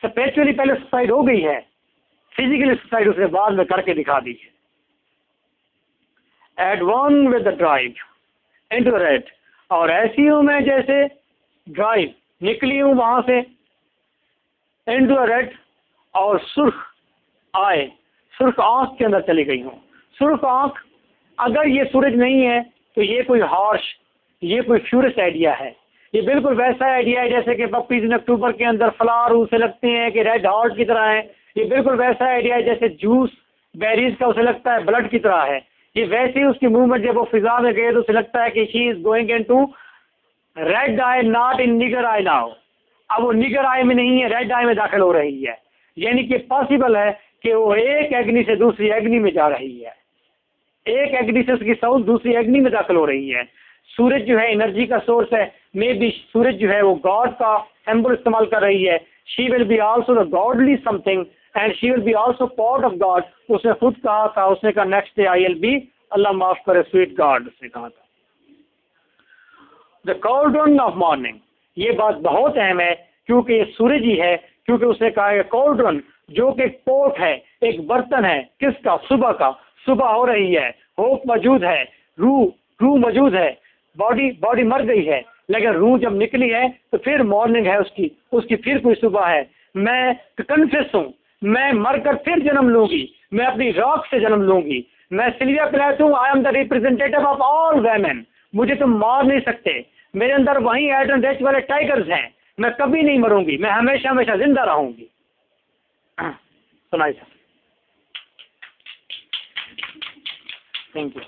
स्पिरिचुअली पहले सुसाइड हो गई है, फिजिकली सुसाइड उसने बाद में करके दिखा दी है। At one with the drive into the red, और ऐसी हूं मैं जैसे ड्राइव निकली हूं वहां से इनटू द रेड, और सुर्ख आए, सुर्ख आंख के अंदर चली गई हूँ। सुर्ख आंख, अगर ये सूरज नहीं है तो ये कोई हॉर्श, ये कोई फ्यूरियस आइडिया है। ये बिल्कुल वैसा आइडिया है जैसे कि पप्पीज इन अक्टूबर के अंदर फ्लावर उसे लगते हैं कि रेड हॉर्ट की तरह है, ये बिल्कुल वैसा आइडिया है जैसे जूस बेरीज का उसे लगता है ब्लड की तरह है। ये वैसे ही उसकी मूवमेंट जब वो फिजा में गए तो उसे लगता है कि she is going into red I not in nigger I now. अब वो निगर आई में नहीं है, रेड आई में दाखिल हो रही है। यानी कि पॉसिबल है कि वो एक एग्नि से दूसरी एग्नि में जा रही है, एक एग्नि से उसकी साउथ दूसरी एग्नि में दाखिल हो रही है। सूरज जो है एनर्जी का सोर्स है, मे बी सूरज जो है वो गॉड का सिंबल इस्तेमाल कर रही है। She will be also the godly something and she will be also part of god. उसने खुद कहा था, उसने कहा next day I will be, अल्लाह माफ करे, स्वीट गॉड उसने कहा था। द कॉल्ड्रन ऑफ मॉर्निंग, ये बात बहुत अहम है क्योंकि ये सूरज ही है, क्योंकि उसने कहा है कॉल्ड्रन जो कि पोट है, एक बर्तन है, किसका? सुबह का। सुबह हो रही है, होप मौजूद है, रूह मौजूद है, बॉडी मर गई है, लेकिन रूह जब निकली है तो फिर मॉर्निंग है उसकी फिर कोई सुबह है। मैं कन्फेस हूँ, मैं मरकर फिर जन्म लूंगी, मैं अपनी रॉक से जन्म लूंगी। मैं सिल्विया प्लेथ हूँ, I am the representative of all women. मुझे तुम मार नहीं सकते, मेरे अंदर वही एडन रेच वाले टाइगर्स हैं। मैं कभी नहीं मरूंगी, मैं हमेशा हमेशा जिंदा रहूंगी। सुनाई सर, थैंक यू।